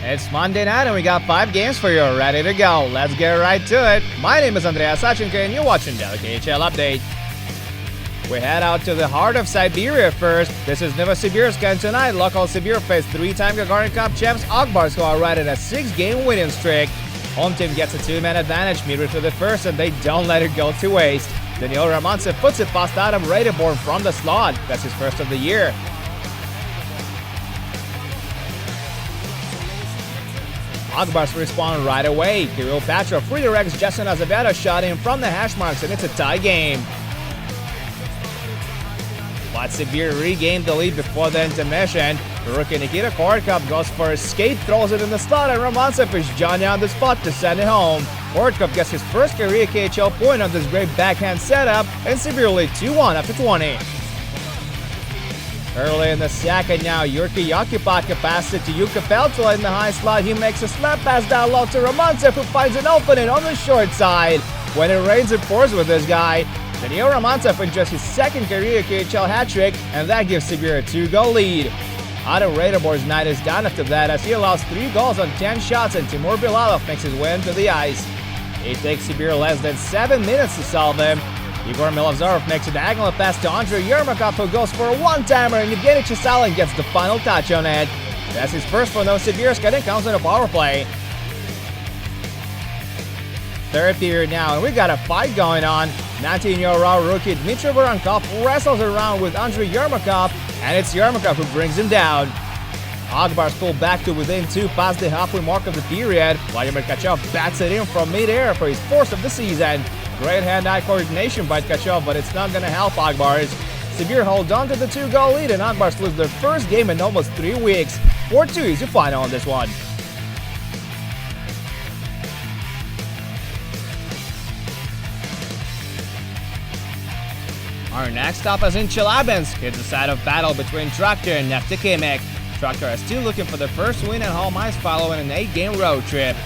It's Monday night and we got 5 games for you ready to go. Let's get right to it. My name is Andrea Sachenko and you're watching the KHL Update. We head out to the heart of Siberia first. This is Novosibirsk, and tonight local Sibir face 3-time Gagarin Cup champs Akbars, who are riding a 6-game winning streak. Home team gets a 2-man advantage midway through the first and they don't let it go to waste. Daniil Romantsev puts it past Adam Radeborn from the slot. That's his first of the year. Akbars respond right away. Kirill Petrov redirects Jason Azevedo's shot in from the hash marks and it's a tie game. But Sibir regained the lead before the intermission. Rookie Nikita Kortkov goes for a skate, throws it in the slot, and Romantsev is Johnny on the spot to send it home. Kortkov gets his first career KHL point on this great backhand setup, and Sibir lead 2-1 after 20. Early in the second now, Yurki Yakupak passes it to Yuka Peltola in the high slot. He makes a slap pass down low to Romantsev, who finds an opening on the short side. When it rains, it pours with this guy. Daniil Romantsev enjoys his second career KHL hat-trick, and that gives Sibir a 2-goal lead. Adam Radebor's night is done after that, as he allows 3 goals on 10 shots, and Timur Bilalov makes his way into the ice. It takes Sibir less than 7 minutes to solve him. Igor Milovzorov makes a diagonal pass to Andrei Yermakov, who goes for a one-timer, and Evgeny Chesalin gets the final touch on it. That's his first for Novosibirsk, and it counts on a power play. Third period now, and we got a fight going on. 19-year-old rookie Dmitry Voronkov wrestles around with Andrei Yermakov, and it's Yermakov who brings him down. Akbars pull back to within 2 past the halfway mark of the period. Vladimir Tkachov bats it in from mid-air for his 4th of the season. Great hand-eye coordination by Tkachov, but it's not going to help Akbars. Sibir hold on to the 2-goal lead, and Akbars lose their first game in almost 3 weeks. 4-2 is your final on this one. Our next stop is in Chelyabinsk. It's a side of battle between Traktor and Neftekhimik. Traktor is still looking for the first win at home ice following an 8-game road trip.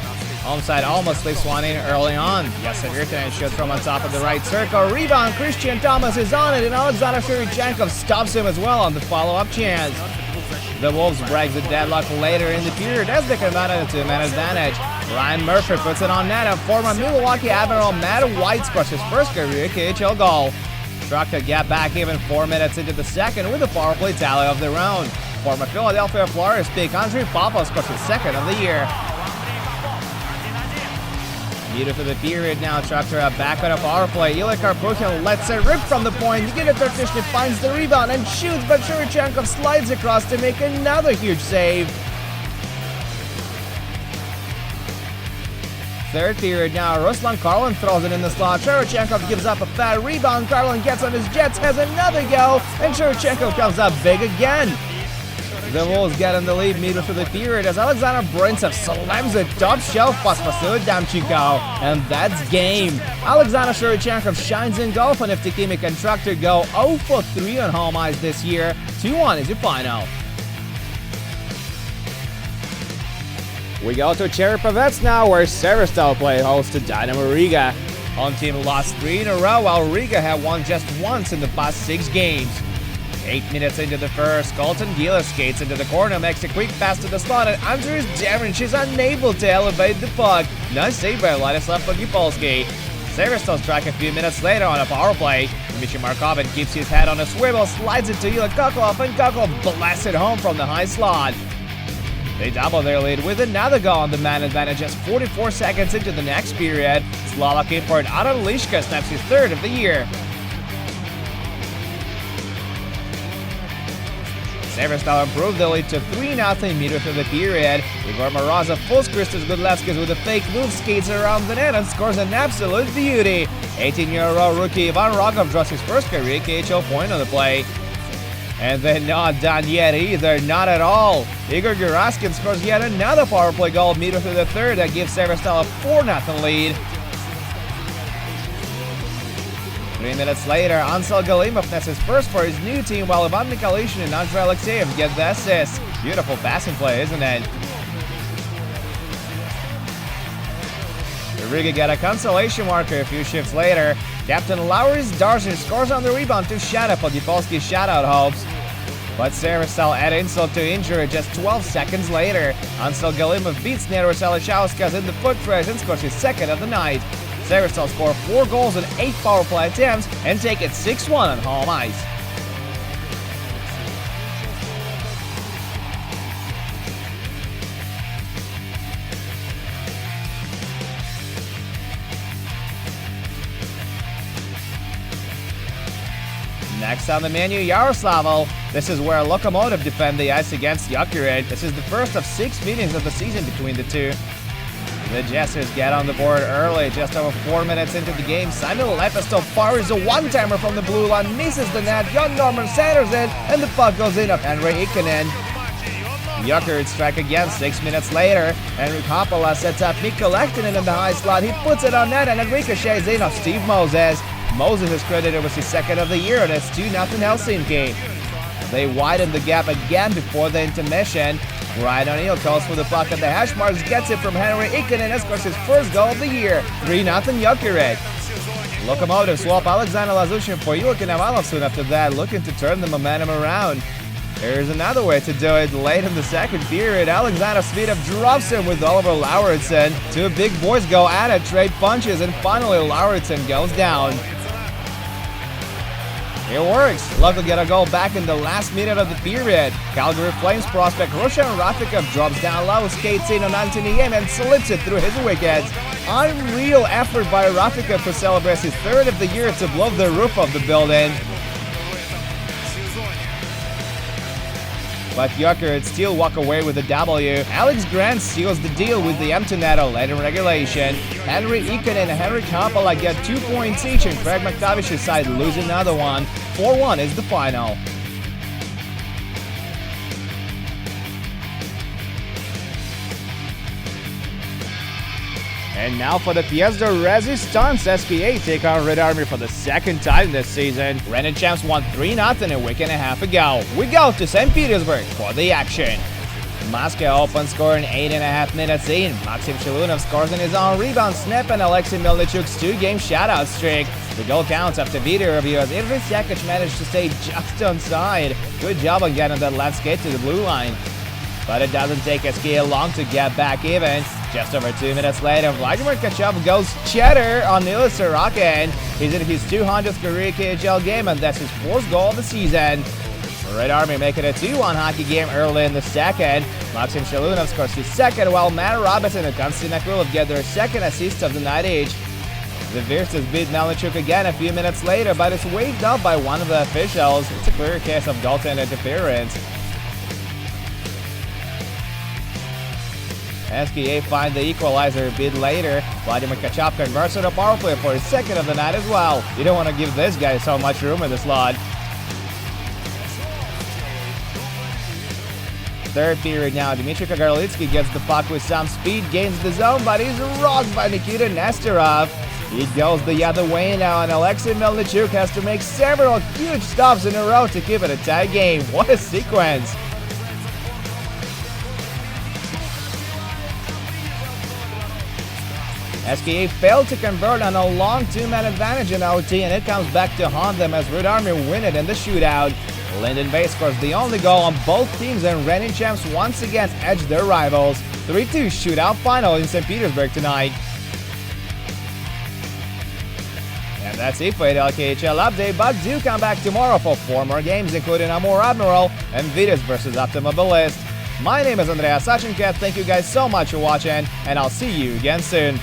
Home side almost leaves one in early on. Yasser Virtanen shoots from on top of the right circle. Rebound, Christian Thomas is on it, and Alexander Shevchenkov stops him as well on the follow-up chance. The Wolves break the deadlock later in the period as they come out at a 2-man advantage. Ryan Murphy puts it on net, and former Milwaukee Admiral Matt White scores his first career KHL goal. Traktor get back even 4 minutes into the second with a power play tally of their own. Former Philadelphia Flyers pick Andrei Popov scores his second of the year. Beautiful the period now, Traktor back on a power play. Ilya Karpukin lets it rip from the point. Nikita Turtishny finds the rebound and shoots, but Shevchenkov slides across to make another huge save. Third period now, Ruslan Karlin throws it in the slot. Shevchenkov gives up a fat rebound. Karlin gets on his jets, has another go, and Shevchenkov comes up big again. The Wolves get in the lead midway through the period as Alexander Brintsev slams a top shelf past Vasily Damchenko, and that's game. Alexander Shevchenkov shines in golf, and Neftekhimik and Traktor go 0 for 3 on home ice this year. 2-1 is your final. We go to Cherepavets now, where Yaroslavl play host to Dynamo Riga. Home team lost 3 in a row, while Riga have won just once in the past 6 games. 8 minutes into the first, Colton Gila skates into the corner, makes a quick pass to the slot, and Andrius Devrich is unable to elevate the puck. Nice save by Ladislav Pogipolsky. Yaroslavl strike a few minutes later on a power play. Dmitry Markovin keeps his head on a swivel, slides it to Ilya Koklov, and Koklov blasts it home from the high slot. They double their lead with another goal on the man advantage just 44 seconds into the next period. Slovak import Adam Lishka snaps his 3rd of the year. Yaroslavl improved the lead to 3-0 midway through the period. Igor Morozov fools Christos Gudlevskis with a fake move, skates around the net, and scores an absolute beauty. 18-year-old rookie Ivan Rogov draws his first career KHL point on the play. And they're not done yet either, not at all. Igor Geraskin scores yet another power play goal midway through the third that gives Yaroslavl a 4-0 lead. 3 minutes later, Ansel Galimov nets his first for his new team, while Ivan Nikalishin and Andrei Alexeyev get the assist. Beautiful passing play, isn't it? The Riga get a consolation marker a few shifts later. Captain Lauris Darshin scores on the rebound to shatter Podipolski's shutout hopes. But Yaroslavl add insult to injury just 12 seconds later. Ansel Galimov beats Yaroslavl Chauskas in the foot race and scores his second of the night. Yaroslavl score 4 goals and 8 power play attempts and take it 6-1 on home ice. Next on the menu, Yaroslavl. This is where Lokomotiv defend the ice against Jokerit. This is the first of 6 meetings of the season between the two. The Jesters get on the board early, just over 4 minutes into the game. Samuel Lepistov fires a one-timer from the blue line, misses the net, John Norman centers it, and the puck goes in of Henry Ikonen. Jokerit strike again 6 minutes later. Henrik Haapala sets up Mikko Lehtinen in the high slot. He puts it on net and it ricochets in of Steve Moses. Moses is credited with his second of the year, and it's 2-0 Helsinki. They widen the gap again before the intermission. Ryan O'Neill calls for the puck at the hash marks, gets it from Henry Ikonen and scores his first goal of the year. 3-0 Jokerit. Lokomotiv swap Alexander Lazushin for Joakim Avalov soon after that, looking to turn the momentum around. Here's another way to do it. Late in the second period, Alexander Svidov drops him with Oliver Lauritsen. Two big boys go at it, trade punches, and finally Lauritsen goes down. It works. Luck will get a goal back in the last minute of the period. Calgary Flames prospect Rushan Rafikov drops down low, skates in on Anthony Yem and slips it through his wickets. Unreal effort by Rafikov to celebrate his third of the year to blow the roof of the building. But Jokerit still walk away with a W. Alex Grant seals the deal with the empty netter late in regulation. Henry Ikonen and Henrik Haapala get 2 points each, and Craig McTavish's side lose another one. 4-1 is the final. And now for the Piazza Resistance, SKA take on Red Army for the second time this season. Renin Champs won 3-0 a week and a half ago. We go to St. Petersburg for the action. Moscow opens scoring 8.5 minutes in. Maxim Shalunov scores on his own rebound snap and Alexei Melnichuk's 2-game shutout streak. The goal counts after video review as Irvin Sekic managed to stay just onside. Good job on getting that left skate to the blue line. But it doesn't take SKA long to get back even. Just over 2 minutes later, Vladimir Chekhov goes cheddar on Nils Sorokin. He's in his 200th career KHL game, and that's his 4th goal of the season. Red Army make it a 2-1 hockey game early in the second. Maxim Shalunov scores his second, while Matt Robinson and Konstantin Aquilov get their second assist of the night each. The Virstas beat Melnichuk again a few minutes later, but it's waved up by one of the officials. It's a clear case of goaltender interference. SKA find the equalizer a bit later. Vladimir Chekhov converts on a power play for his second of the night as well. You don't want to give this guy so much room in the slot. Third period now, Dmitry Kagarlitsky gets the puck with some speed, gains the zone, but he's rocked by Nikita Nesterov. He goes the other way now, and Alexei Melnichuk has to make several huge stops in a row to keep it a tie game. What a sequence! SKA failed to convert on a long 2-man advantage in OT, and it comes back to haunt them as Red Army win it in the shootout. Lyndon Bay scores the only goal on both teams, and Renin Champs once again edge their rivals. 3-2 shootout final in St. Petersburg tonight. And that's it for the KHL update, but do come back tomorrow for 4 more games, including Amur Admiral and Vitus versus Optimobilist. My name is Andreas Sachenko. Thank you guys so much for watching, and I'll see you again soon.